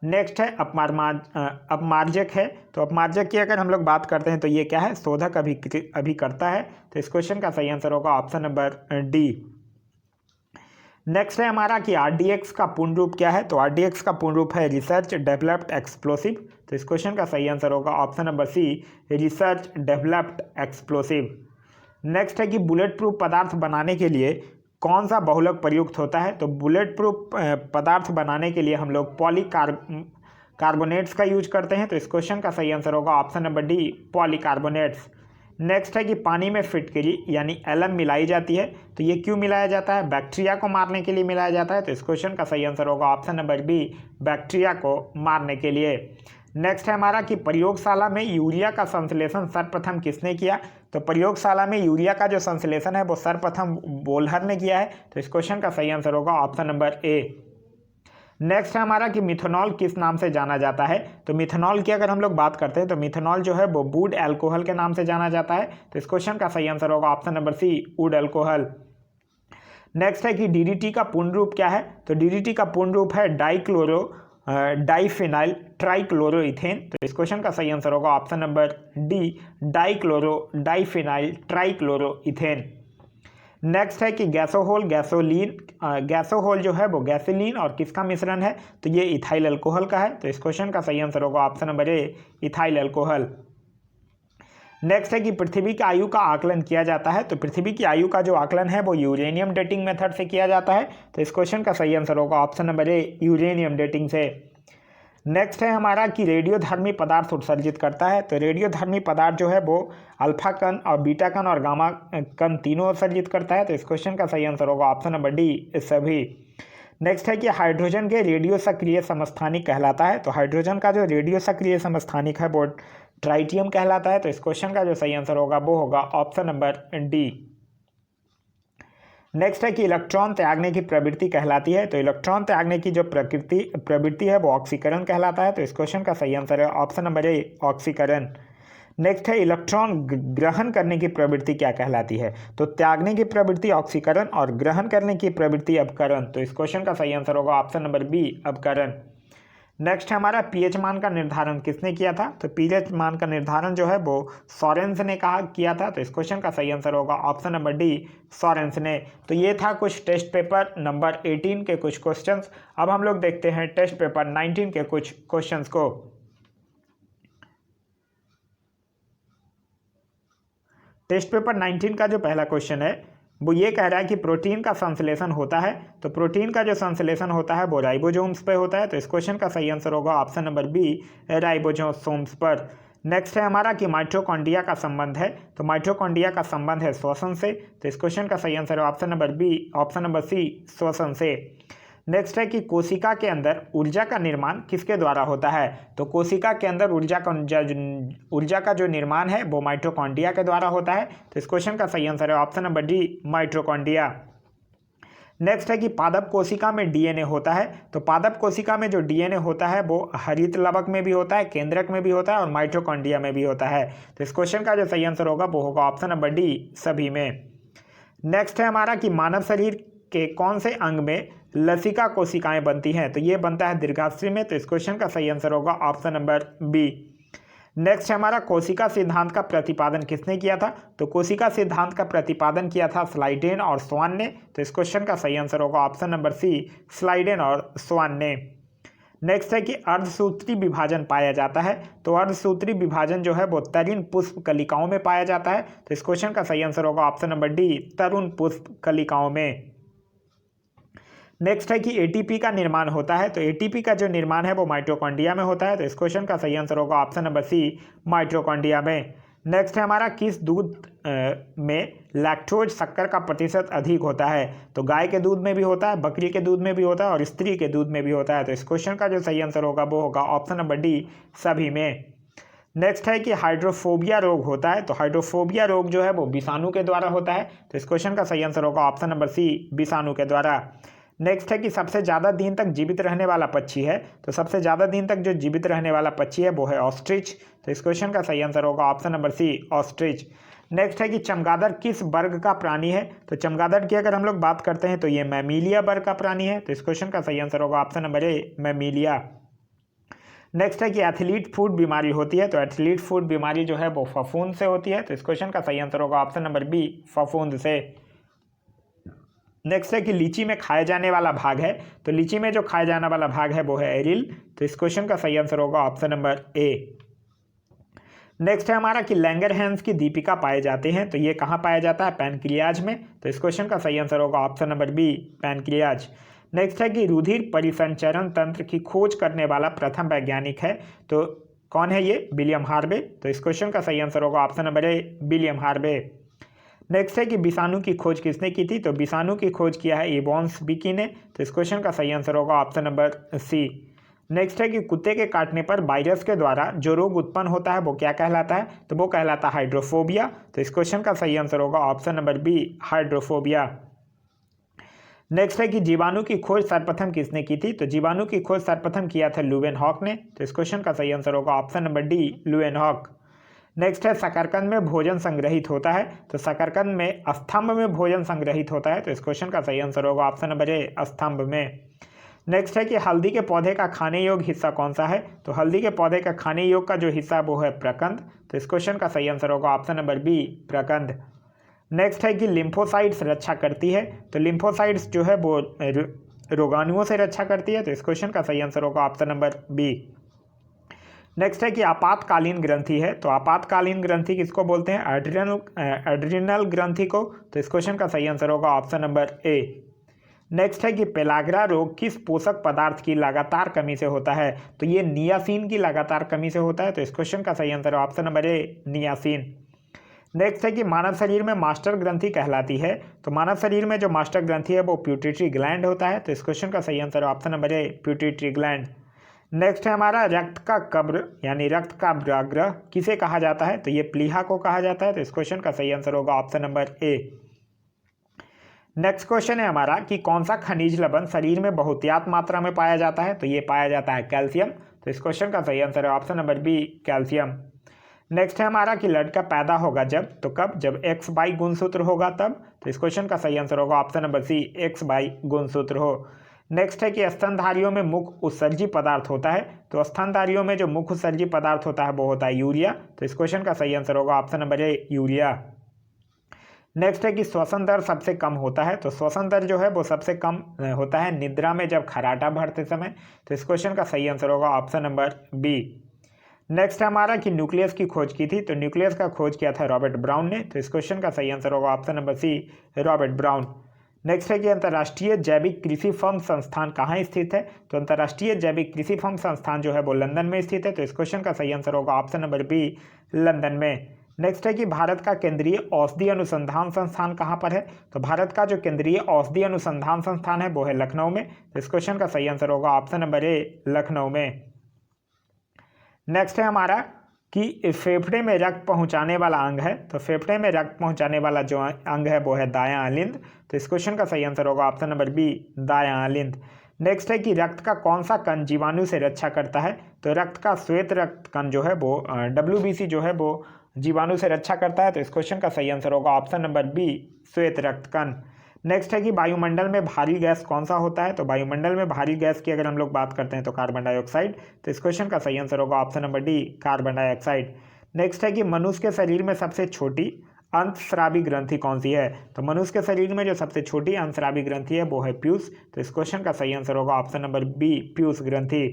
Next है अपमार्जक है। तो अपमार्जक की अगर हम लोग बात करते हैं तो ये क्या है, शोधक अभिकर्ता है। तो इस क्वेश्चन का सही आंसर होगा ऑप्शन नंबर डी। नेक्स्ट है हमारा कि RDX का पूर्ण रूप क्या है। तो RDX का पूर्ण रूप है रिसर्च डेवलप्ड एक्सप्लोसिव। तो इस क्वेश्चन का सही आंसर होगा option number C, research developed explosive. Next है कि बुलेट प्रूफ पदार्थ बनाने के लिए कौन सा बहुलक प्रयुक्त होता है। तो बुलेट प्रूफ पदार्थ बनाने के लिए हम लोग पॉलीकार्बोनेट्स का यूज करते हैं। तो इस क्वेश्चन का सही आंसर होगा ऑप्शन नंबर डी, पॉलीकार्बोनेट्स। नेक्स्ट है कि पानी में फिटकरी यानी एलम मिलाई जाती है। तो ये क्यों मिलाया जाता है, बैक्टीरिया को मारने के लिए मिलाया जाता है। तो इस क्वेश्चन का सही आंसर होगा ऑप्शन नंबर बी, बैक्टीरिया को मारने के लिए। नेक्स्ट है हमारा कि प्रयोगशाला में यूरिया का संश्लेषण सर्वप्रथम किसने किया। तो प्रयोगशाला में यूरिया का जो संश्लेषण है वो सर्वप्रथम वोल्हर ने किया है। तो इस क्वेश्चन का सही आंसर होगा ऑप्शन नंबर ए। नेक्स्ट है हमारा कि मिथेनॉल किस नाम से जाना जाता है। तो मिथेनॉल की अगर हम लोग बात करते हैं तो मिथेनॉल जो है वो वुड अल्कोहल के नाम से जाना जाता है। तो इस क्वेश्चन का सही आंसर होगा option number C, wood alcohol. Next है कि DDT का पूर्ण रूप क्या है। तो DDT का पूर्ण रूप है डाइफिनाइल ट्राइक्लोरोइथेन। तो इस क्वेश्चन का सही आंसर होगा option number D, diphenyl trichloroethane. Next है कि गैसोहोल जो है वो गैसोलीन और किसका मिश्रण है। तो ये इथाइल अल्कोहल का है। तो इस क्वेश्चन का सही आंसर होगा ऑप्शन नंबर ए, इथाइल अल्कोहल। नेक्स्ट है कि पृथ्वी की आयु का आकलन किया जाता है। तो पृथ्वी की आयु का जो आकलन है वो यूरेनियम डेटिंग मेथड से किया जाता है। तो इस क्वेश्चन का सही आंसर होगा ऑप्शन नंबर ए, यूरेनियम डेटिंग से। नेक्स्ट है हमारा कि रेडियोधर्मी पदार्थ उत्सर्जित करता है। तो रेडियोधर्मी पदार्थ जो है वो अल्फा कण और बीटा कण और गामा कण तीनों उत्सर्जित करता है। तो इस क्वेश्चन का सही आंसर होगा ऑप्शन नंबर डी, सभी। नेक्स्ट है कि हाइड्रोजन के रेडियो सक्रिय समस्थानिक कहलाता है। तो हाइड्रोजन का जो रेडियो सक्रिय समस्थानिक है वो ट्राइटियम कहलाता है। तो इस क्वेश्चन का जो सही आंसर होगा वो होगा ऑप्शन नंबर डी। नेक्स्ट है कि इलेक्ट्रॉन त्यागने की प्रवृत्ति कहलाती है। तो इलेक्ट्रॉन त्यागने की जो प्रवृत्ति है वो ऑक्सीकरण कहलाता है। तो इस क्वेश्चन का सही आंसर है ऑप्शन नंबर ए, ऑक्सीकरण। नेक्स्ट है इलेक्ट्रॉन ग्रहण करने की प्रवृत्ति क्या कहलाती है। तो त्यागने की प्रवृत्ति ऑक्सीकरण और ग्रहण करने की प्रवृत्ति अपकरण। तो इस क्वेश्चन का सही आंसर होगा ऑप्शन नंबर बी, अपकरण। नेक्स्ट है हमारा पीएच मान का निर्धारण किसने किया था, तो पीएच मान का निर्धारण जो है वो सोरेंस ने किया था। तो इस क्वेश्चन का सही आंसर होगा ऑप्शन नंबर डी, सोरेंस ने। तो ये था कुछ टेस्ट पेपर नंबर 18 के कुछ क्वेश्चंस। अब हम लोग देखते हैं टेस्ट पेपर 19 के कुछ क्वेश्चंस को। टेस्ट पेपर 19 का जो पहला क्वेश्चन है वो ये कह रहा है कि प्रोटीन का संश्लेषण होता है, तो प्रोटीन का जो संश्लेषण होता है वो राइबोसोम्स पे होता है। तो इस क्वेश्चन का सही आंसर होगा ऑप्शन नंबर बी, राइबोसोम्स पर। नेक्स्ट है हमारा कि माइटोकॉन्ड्रिया का संबंध है, तो माइटोकॉन्ड्रिया का संबंध है श्वसन से। तो इस क्वेश्चन का सही आंसर है option number B, option number C, श्वसन से। नेक्स्ट है कि कोशिका के अंदर ऊर्जा का निर्माण किसके द्वारा होता है, तो कोशिका के अंदर ऊर्जा का जो निर्माण है वो माइटोकॉन्ड्रिया के द्वारा होता है। तो इस क्वेश्चन का सही आंसर है option number D, mitochondria. Next है कि पादप कोशिका में डीएनए होता है, तो पादप कोशिका में जो डीएनए होता है वो हरित लवक में भी होता है, केंद्रक में भी होता है और माइटोकॉन्ड्रिया में भी होता है। तो इस क्वेश्चन का जो सही आंसर होगा वो होगा ऑप्शन नंबर डी, सभी में। नेक्स्ट है हमारा कि मानव शरीर के कौन से अंग में लसिका कोशिकाएं बनती हैं, तो ये बनता है दीर्घाश्री में। तो इस क्वेश्चन का सही आंसर होगा ऑप्शन नंबर बी। नेक्स्ट है हमारा कोशिका सिद्धांत का प्रतिपादन किसने किया था, तो कोशिका सिद्धांत का प्रतिपादन किया था स्लाइडेन और स्वान ने। तो इस क्वेश्चन का सही आंसर होगा ऑप्शन नंबर सी, स्लाइडेन और स्वान ने। नेक्स्ट है कि अर्धसूत्री विभाजन पाया जाता है, तो अर्धसूत्री विभाजन जो है वो तरुण पुष्प कलिकाओं में पाया जाता है। तो इस क्वेश्चन का सही आंसर होगा ऑप्शन नंबर डी, तरुण पुष्प कलिकाओं में। नेक्स्ट है कि एटीपी का निर्माण होता है, तो एटीपी का जो निर्माण है वो माइटोकॉन्ड्रिया में होता है। तो इस क्वेश्चन का सही आंसर होगा ऑप्शन नंबर सी, माइटोकॉन्ड्रिया में। नेक्स्ट है हमारा किस दूध में लैक्टोज शक्कर का प्रतिशत अधिक होता है, तो गाय के दूध में भी होता है, बकरी के दूध में भी होता है और स्त्री के दूध में भी होता है। तो इस क्वेश्चन का जो सही आंसर होगा वो होगा ऑप्शन नंबर डी, सभी में। नेक्स्ट है कि हाइड्रोफोबिया रोग होता है, तो हाइड्रोफोबिया रोग जो है वो विषाणु के द्वारा होता है। तो इस क्वेश्चन का सही आंसर होगा ऑप्शन नंबर सी, विषाणु के द्वारा। नेक्स्ट है कि सबसे ज़्यादा दिन तक जीवित रहने वाला पक्षी है, तो सबसे ज़्यादा दिन तक जो जीवित रहने वाला पक्षी है वो है ऑस्ट्रिच। तो इस क्वेश्चन का सही आंसर होगा option number C, ostrich. Next है कि चमगादड़ किस वर्ग का प्राणी है, तो चमगादड़ की अगर हम लोग बात करते हैं तो ये मैमीलिया वर्ग का प्राणी है। तो इस क्वेश्चन का सही आंसर होगा ऑप्शन नंबर ए, मैमीलिया। नेक्स्ट है कि एथलीट फूड बीमारी होती है, तो एथलीट फूड बीमारी जो है वो फफूंद से होती है। तो इस क्वेश्चन का सही आंसर होगा ऑप्शन नंबर बी, फफूंद से। नेक्स्ट है कि लीची में खाया जाने वाला भाग है, तो लीची में जो खाया जाने वाला भाग है वो है एरिल। तो इस क्वेश्चन का सही आंसर होगा ऑप्शन नंबर ए। नेक्स्ट है हमारा कि लैंगरहैंस की दीपिका पाए जाते हैं, तो ये कहाँ पाया जाता है, पैनक्रियाज में। तो इस क्वेश्चन का सही आंसर होगा option number B, pancreas. Next है कि रुधिर परिसंचरण तंत्र की खोज करने वाला प्रथम वैज्ञानिक है, तो कौन है ये, विलियम हार्वे। तो इस क्वेश्चन का सही आंसर होगा ऑप्शन नंबर ए, विलियम हार्वे। नेक्स्ट है कि विषाणु की खोज किसने की थी, तो विषाणु की खोज किया है इवॉन्स बिकी ने। तो इस क्वेश्चन का सही आंसर होगा ऑप्शन नंबर सी। नेक्स्ट है कि कुत्ते के काटने पर वायरस के द्वारा जो रोग उत्पन्न होता है वो क्या कहलाता है, तो वो कहलाता है हाइड्रोफोबिया। तो इस क्वेश्चन का सही आंसर होगा option number B, hydrophobia. Next है कि जीवाणु की खोज सर्वप्रथम किसने की थी, तो जीवाणु की खोज सर्वप्रथम किया था लुवेनहॉक ने। तो इस क्वेश्चन का सही आंसर होगा ऑप्शन नंबर डी, लुवेनहॉक। नेक्स्ट है शकरकंद में भोजन संग्रहित होता है, तो शकरकंद में स्तंभ में भोजन संग्रहित होता है। तो इस क्वेश्चन का सही आंसर होगा ऑप्शन नंबर ए, स्तंभ में। नेक्स्ट है कि हल्दी के पौधे का खाने योग्य हिस्सा कौन सा है, तो हल्दी के पौधे का खाने योग्य का जो हिस्सा वो है प्रकंद। तो इस क्वेश्चन का सही आंसर होगा ऑप्शन नंबर बी, प्रकंद। नेक्स्ट है कि लिम्फोसाइट्स रक्षा करती है, तो लिम्फोसाइट्स जो है वो रोगाणुओं से रक्षा करती है। तो इस क्वेश्चन का सही आंसर होगा ऑप्शन नंबर बी। नेक्स्ट है कि आपातकालीन ग्रंथि है, तो आपातकालीन ग्रंथि किसको बोलते हैं, एड्रिनल ग्रंथि को। तो इस क्वेश्चन का सही आंसर होगा ऑप्शन नंबर ए। नेक्स्ट है कि पेलाग्रा रोग किस पोषक पदार्थ की लगातार कमी से होता है, तो ये नियासिन की लगातार कमी से होता है। तो इस क्वेश्चन का सही आंसर है ऑप्शन नंबर ए, नियासिन। नेक्स्ट है कि मानव शरीर में मास्टर ग्रंथि कहलाती है, तो मानव शरीर में जो मास्टर ग्रंथि है वो प्यूटिटरी ग्लैंड होता है। तो इस क्वेश्चन का सही आंसर है option number A, pituitary gland. Next है हमारा रक्त का कब्र यानी रक्त का ब्राग्रह किसे कहा जाता है, तो ये प्लीहा को कहा जाता है। तो इस क्वेश्चन का सही आंसर होगा ऑप्शन नंबर ए। नेक्स्ट क्वेश्चन है हमारा कि कौन सा खनिज लवण शरीर में बहुतायत मात्रा में पाया जाता है, तो ये पाया जाता है कैल्शियम। तो इस क्वेश्चन का सही आंसर है option number B, calcium. Next है हमारा कि लड़का पैदा होगा जब, तो कब, जब XY गुणसूत्र होगा तब। तो इस क्वेश्चन का सही आंसर होगा ऑप्शन नंबर सी, XY गुणसूत्र हो। नेक्स्ट है कि स्तनधारियों में मुख्य उत्सर्जी पदार्थ होता है, तो स्तनधारियों में जो मुख्य उत्सर्जी पदार्थ होता है वो होता है यूरिया। तो इस क्वेश्चन का सही आंसर होगा ऑप्शन नंबर ए यूरिया। नेक्स्ट है कि श्वसन दर सबसे कम होता है, तो श्वसन दर जो है वो सबसे कम होता है निद्रा में जब खर्राटा भरते समय। तो इस क्वेश्चन का सही आंसर होगा ऑप्शन नंबर बी। नेक्स्ट है हमारा कि न्यूक्लियस की खोज की थी, तो न्यूक्लियस का खोज किया था रॉबर्ट ब्राउन ने। तो इस क्वेश्चन का सही आंसर होगा option number C Robert Brown. Next है कि अंतर्राष्ट्रीय जैविक कृषि फर्म संस्थान कहाँ स्थित है, तो अंतर्राष्ट्रीय जैविक कृषि फर्म संस्थान जो है वो लंदन में स्थित है। तो इस क्वेश्चन का सही आंसर होगा ऑप्शन नंबर बी लंदन में। नेक्स्ट है कि भारत का केंद्रीय औषधि अनुसंधान संस्थान कहाँ पर है, तो भारत का जो केंद्रीय औषधि अनुसंधान संस्थान है वो है लखनऊ में। तो इस क्वेश्चन का सही आंसर होगा ऑप्शन नंबर ए लखनऊ में। नेक्स्ट है हमारा कि फेफड़े में रक्त पहुंचाने वाला अंग है, तो फेफड़े में रक्त पहुंचाने वाला जो अंग है वो है दायां अलिंद। तो इस क्वेश्चन का सही आंसर होगा ऑप्शन नंबर बी दायां अलिंद। नेक्स्ट है कि रक्त का कौन सा कण जीवाणु से रक्षा करता है, तो रक्त का श्वेत रक्त कण जो है वो WBC जो है वो जीवाणु से रक्षा करता है। तो इस क्वेश्चन का सही आंसर होगा ऑप्शन नंबर बी श्वेत रक्त कण। नेक्स्ट है कि वायुमंडल में भारी गैस कौन सा होता है, तो वायुमंडल में भारी गैस की अगर हम लोग बात करते हैं तो कार्बन डाइऑक्साइड। तो इस क्वेश्चन का सही आंसर होगा option number D carbon dioxide. Next है कि मनुष्य के शरीर में सबसे छोटी अंतस्रावी ग्रंथि कौन सी है, तो मनुष्य के शरीर में जो सबसे छोटी अंतस्रावी ग्रंथि है वो है पीयूष। तो इस क्वेश्चन का सही आंसर होगा ऑप्शन नंबर बी पीयूष ग्रंथि।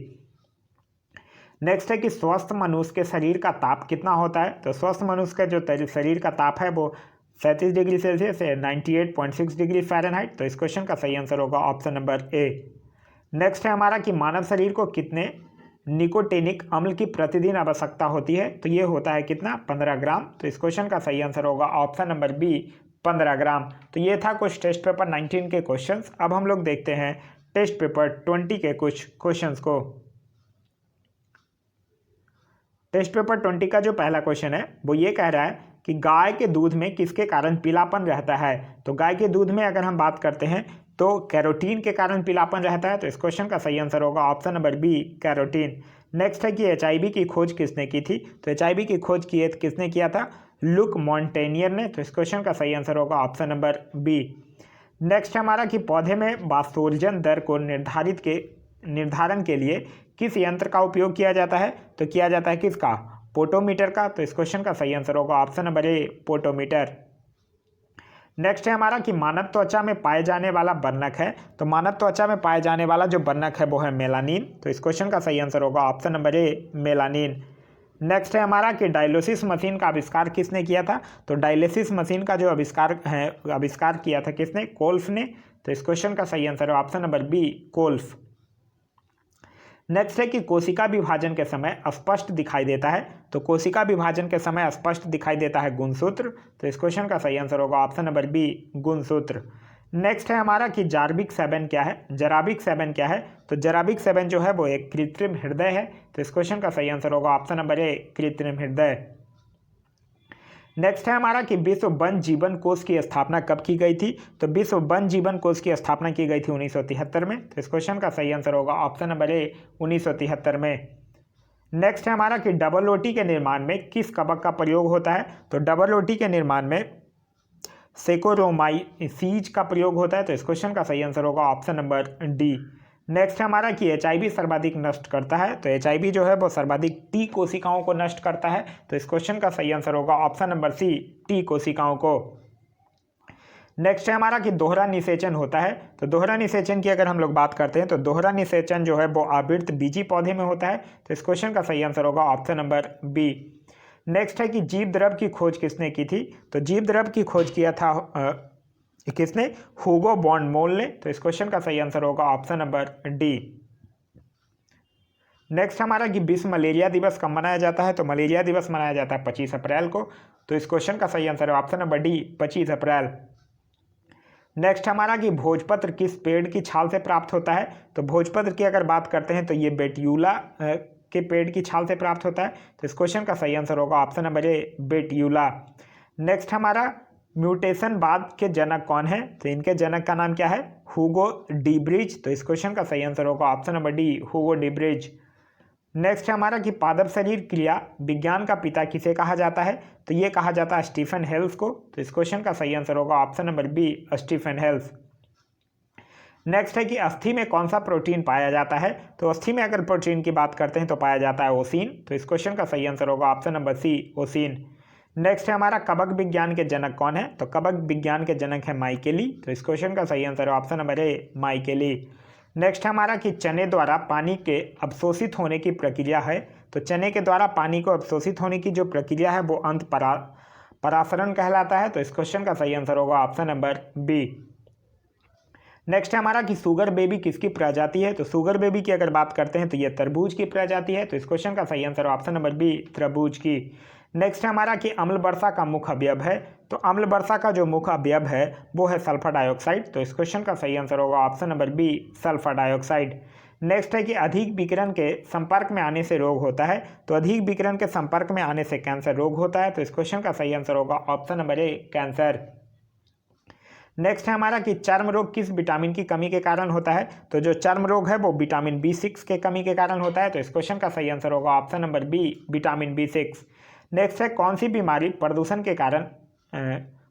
नेक्स्ट है कि स्वस्थ मनुष्य के शरीर का ताप कितना होता है, तो स्वस्थ मनुष्य का जो शरीर का ताप है वो 37 डिग्री सेल्सियस है 98.6 डिग्री फ़ारेनहाइट। तो इस क्वेश्चन का सही आंसर होगा ऑप्शन नंबर ए। नेक्स्ट है हमारा कि मानव शरीर को कितने निकोटेनिक अम्ल की प्रतिदिन आवश्यकता होती है, तो ये होता है कितना 15 ग्राम। तो इस क्वेश्चन का सही आंसर होगा ऑप्शन नंबर बी 15 ग्राम। तो ये था कुछ टेस्ट पेपर 19 के क्वेश्चंस। अब हम लोग देखते हैं टेस्ट पेपर 20 के कुछ क्वेश्चंस को। टेस्ट पेपर 20 का जो पहला क्वेश्चन है वो ये कह रहा है कि गाय के दूध में किसके कारण पीलापन रहता है, तो गाय के दूध में अगर हम बात करते हैं तो कैरोटीन के कारण पीलापन रहता है। तो इस क्वेश्चन का सही आंसर होगा option number B carotene. Next है कि HIV की खोज किसने की थी, तो HIV की खोज किसने किया था, लुक मॉन्टेनियर ने। तो इस क्वेश्चन का सही आंसर होगा ऑप्शन नंबर बी। नेक्स्ट है हमारा कि पौधे में वास्तोर्जन दर को निर्धारण के लिए किस यंत्र का उपयोग किया जाता है, तो किया जाता है किसका, पोटोमीटर का। तो इस क्वेश्चन का सही आंसर होगा ऑप्शन नंबर ए पोटोमीटर। नेक्स्ट है हमारा कि मानव त्वचा में पाए जाने वाला वर्णक है, तो मानव त्वचा में पाए जाने वाला जो वर्णक है वो है मेलानिन। तो इस क्वेश्चन का सही आंसर होगा ऑप्शन नंबर ए मेलानिन। नेक्स्ट है हमारा कि डायलिसिस मशीन का आविष्कार किसने किया था, तो डायलिसिस मशीन का जो आविष्कार किया था किसने, कोल्फ ने। तो इस क्वेश्चन का सही आंसर है ऑप्शन नंबर बी कोल्फ। नेक्स्ट है कि कोशिका विभाजन के समय स्पष्ट दिखाई देता है, तो कोशिका विभाजन के समय स्पष्ट दिखाई देता है गुणसूत्र। तो इस क्वेश्चन का सही आंसर होगा ऑप्शन नंबर बी गुणसूत्र। नेक्स्ट है हमारा कि जराबिक 7 क्या है, जराबिक 7 क्या है, तो जराबिक 7 जो है वो एक कृत्रिम हृदय है। तो इस क्वेश्चन का सही आंसर होगा ऑप्शन नंबर ए कृत्रिम हृदय। नेक्स्ट है हमारा कि विश्व वन जीवन कोष की स्थापना कब की गई थी, तो विश्व वन जीवन कोष की स्थापना की गई थी 1973 में। तो इस क्वेश्चन का सही आंसर होगा ऑप्शन नंबर ए 1973 में। नेक्स्ट है हमारा कि डबल रोटी के निर्माण में किस कवक का प्रयोग होता है, तो डबल रोटी के निर्माण में सेकोरोमाइसीज का प्रयोग होता है। तो इस क्वेश्चन का सही आंसर होगा ऑप्शन नंबर डी। नेक्स्ट है हमारा कि HIV सर्वाधिक नष्ट करता है, तो HIV जो है वो सर्वाधिक T कोशिकाओं को नष्ट करता है। तो इस क्वेश्चन का सही आंसर होगा ऑप्शन नंबर सी T कोशिकाओं को। नेक्स्ट है हमारा कि दोहरा निषेचन होता है, तो दोहरा निषेचन की अगर हम लोग बात करते हैं तो दोहरा निषेचन जो है वो आवृत बीजी पौधे में होता है। तो इस क्वेश्चन का सही आंसर होगा ऑप्शन नंबर बी। नेक्स्ट है कि जीव द्रव की खोज किसने की थी, तो जीव द्रव की खोज किया था किसने, हुगो बॉन मोल ने। तो इस क्वेश्चन का सही आंसर होगा ऑप्शन नंबर डी। नेक्स्ट हमारा कि विश्व मलेरिया दिवस कब मनाया जाता है, तो मलेरिया दिवस मनाया जाता है 25 अप्रैल को। तो इस क्वेश्चन का सही आंसर है ऑप्शन नंबर डी 25 अप्रैल। नेक्स्ट हमारा कि भोजपत्र किस पेड़ की छाल से प्राप्त होता है, तो भोजपत्र की अगर बात करते हैं तो ये बेट्यूला के पेड़ की छाल से प्राप्त होता है। तो इस क्वेश्चन का सही आंसर होगा ऑप्शन नंबर ए बेट्यूला। नेक्स्ट हमारा म्यूटेशनवाद के जनक कौन है, तो इनके जनक का नाम क्या है, हुगो डीब्रिज। तो इस क्वेश्चन का सही आंसर होगा option number D Hugo de Vries. Next हमारा कि पादप शरीर क्रिया विज्ञान का पिता किसे कहा जाता है, तो ये कहा जाता है स्टीफन हेल्स को। तो इस क्वेश्चन का सही आंसर होगा option number B Stephen Hales. Next है कि अस्थि में कौन सा प्रोटीन पाया जाता है, तो अस्थि में अगर प्रोटीन की बात करते हैं तो पाया जाता है ओसीन। तो इस क्वेश्चन का सही आंसर होगा ऑप्शन नंबर सी, ओसीन। नेक्स्ट है हमारा कवक विज्ञान के जनक कौन है, तो कवक विज्ञान के जनक है माइकेली। तो इस क्वेश्चन का सही आंसर है ऑप्शन नंबर ए, माइकेली। नेक्स्ट है हमारा कि चने द्वारा पानी के अवशोषित होने की प्रक्रिया है, तो चने के द्वारा पानी को अवशोषित होने की जो प्रक्रिया है वो अंत परासरण कहलाता है। तो इस क्वेश्चन का सही आंसर होगा ऑप्शन नंबर बी। नेक्स्ट है हमारा कि शुगर बेबी किसकी प्रजाति है, तो शुगर बेबी की अगर बात करते हैं तो ये तरबूज की प्रजाति है। तो इस क्वेश्चन का सही आंसर ऑप्शन नंबर बी, तरबूज की। नेक्स्ट है हमारा कि अम्ल वर्षा का मुख्य अवयव है, तो अम्ल वर्षा का जो मुख्य अवयव है वो है सल्फर डाइऑक्साइड। तो इस क्वेश्चन का सही आंसर होगा option number B, sulphur dioxide. Next है कि अधिक विकिरण के संपर्क में आने से रोग होता है, तो अधिक विकिरण के संपर्क में आने से कैंसर रोग होता है। तो इस क्वेश्चन का सही आंसर होगा ऑप्शन नंबर ए, कैंसर। नेक्स्ट है हमारा कि चर्म रोग किस विटामिन की कमी के कारण होता है, तो जो चर्म रोग है वो विटामिन B6 के कमी के कारण होता है। तो इस क्वेश्चन का सही आंसर होगा option number B, vitamin B6। Next है कौन सी बीमारी प्रदूषण के कारण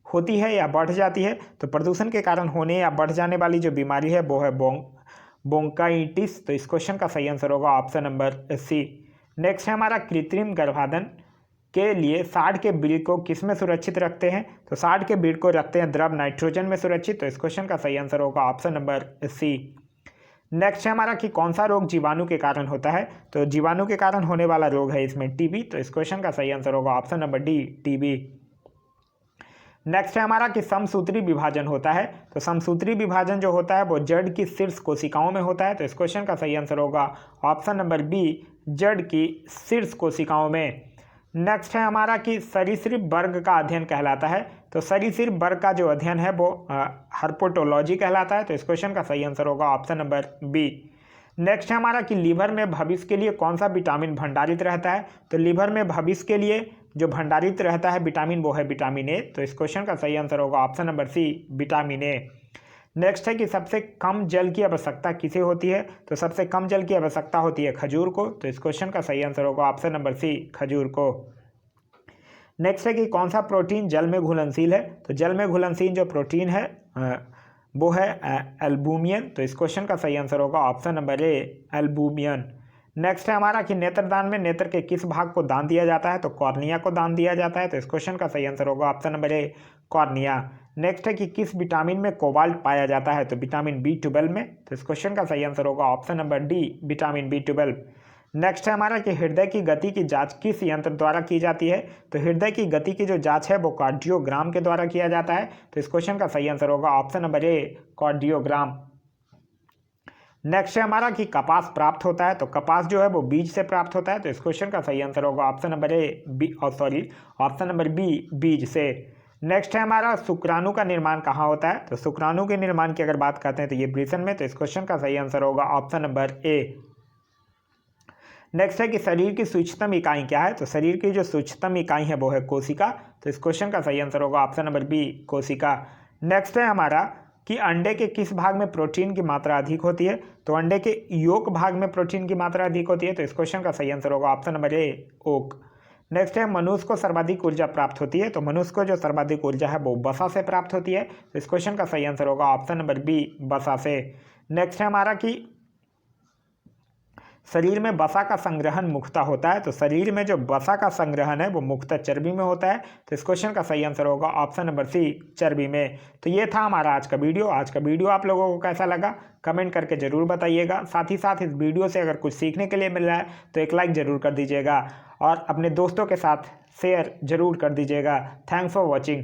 होती है या बढ़ जाती है, तो प्रदूषण के कारण होने या बढ़ जाने वाली जो बीमारी है वो है ब्रोंकाइटिस। तो इस क्वेश्चन का सही आंसर होगा ऑप्शन नंबर सी। नेक्स्ट है हमारा कृत्रिम गर्भाधान के लिए साढ़ के ब्रीड को किस में सुरक्षित रखते हैं, तो साढ़ के ब्रीड को रखते हैं द्रव नाइट्रोजन में सुरक्षित। तो इस क्वेश्चन का सही आंसर होगा ऑप्शन नंबर सी। नेक्स्ट है हमारा कि कौन सा रोग जीवाणु के कारण होता है, तो जीवाणु के कारण होने वाला रोग है इसमें टीबी। तो इस क्वेश्चन का सही आंसर होगा option number D, TB. Next है हमारा कि समसूत्री विभाजन होता है, तो समसूत्री विभाजन जो होता है वो जड़ की शीर्ष कोशिकाओं में होता है। तो इस क्वेश्चन का सही आंसर होगा ऑप्शन नंबर बी, जड़ की शीर्ष कोशिकाओं में। नेक्स्ट है हमारा कि सरीसृप वर्ग का अध्ययन कहलाता है, तो सरीसृप वर्ग का जो अध्ययन है वो हर्पेटोलॉजी कहलाता है। तो इस क्वेश्चन का सही आंसर होगा ऑप्शन नंबर बी। नेक्स्ट है हमारा कि लीवर में भविष्य के लिए कौन सा विटामिन भंडारित रहता है, तो लीवर में भविष्य के लिए जो भंडारित रहता है विटामिन वो है विटामिन ए। तो इस क्वेश्चन का सही आंसर होगा option number C, vitamin A. Next है कि सबसे कम जल की आवश्यकता किसे होती है, तो सबसे कम जल की आवश्यकता होती है खजूर को। तो इस क्वेश्चन का सही आंसर होगा ऑप्शन नंबर सी, खजूर को। नेक्स्ट है कि कौन सा प्रोटीन जल में घुलनशील है, तो जल में घुलनशील जो प्रोटीन है वो है एल्बुमिन। तो इस क्वेश्चन का सही आंसर होगा ऑप्शन नंबर ए, एल्बुमिन। नेक्स्ट है हमारा कि नेत्रदान में नेत्र के किस भाग को दान दिया जाता है, तो कॉर्निया को दान दिया जाता है। तो इस क्वेश्चन का सही आंसर होगा ऑप्शन नंबर ए, कॉर्निया। नेक्स्ट है कि किस विटामिन में कोबाल्ट पाया जाता है, तो विटामिन B12 में। तो इस क्वेश्चन का सही आंसर होगा option number D, vitamin B12। Next है हमारा कि हृदय की गति की जांच किस यंत्र द्वारा की जाती है, तो हृदय की गति की जो जांच है वो कार्डियोग्राम के द्वारा किया जाता है। तो इस क्वेश्चन का सही आंसर होगा ऑप्शन नंबर ए, कार्डियोग्राम। नेक्स्ट है हमारा कि कपास प्राप्त होता है, तो कपास जो है वो बीज से प्राप्त होता है। तो इस क्वेश्चन का सही आंसर होगा option number A, option number B, बीज से। नेक्स्ट है हमारा शुक्राणु का निर्माण कहाँ होता है, तो शुक्राणु के निर्माण की अगर बात करते हैं तो ये वृषण में। तो इस क्वेश्चन का सही आंसर होगा ऑप्शन नंबर ए। नेक्स्ट है कि शरीर की सूक्ष्मतम इकाई क्या है, तो शरीर की जो सूक्ष्मतम इकाई है वो है कोशिका। तो इस क्वेश्चन का सही आंसर होगा ऑप्शन नंबर बी, कोशिका। नेक्स्ट है हमारा कि अंडे के किस भाग में प्रोटीन की मात्रा अधिक होती है, तो अंडे के योक भाग में प्रोटीन की मात्रा अधिक होती है। तो इस क्वेश्चन का सही आंसर होगा option number A, oak. Next है मनुष्य को सर्वाधिक ऊर्जा प्राप्त होती है, तो मनुष्य को जो सर्वाधिक ऊर्जा है वो वसा से प्राप्त होती है। तो इस क्वेश्चन का सही आंसर होगा ऑप्शन नंबर बी, वसा से। नेक्स्ट है हमारा कि शरीर में वसा का संग्रहण मुख्यतः होता है, तो शरीर में जो वसा का संग्रहण है वो मुख्यतः चर्बी में होता है। तो इस क्वेश्चन का सही आंसर होगा ऑप्शन नंबर सी, चर्बी में। तो ये था हमारा आज का वीडियो। आज का वीडियो आप लोगों को कैसा लगा कमेंट करके ज़रूर बताइएगा। साथ ही साथ इस वीडियो से अगर कुछ सीखने के लिए मिल रहा है तो एक लाइक ज़रूर कर दीजिएगा और अपने दोस्तों के साथ शेयर ज़रूर कर दीजिएगा। Thanks for watching.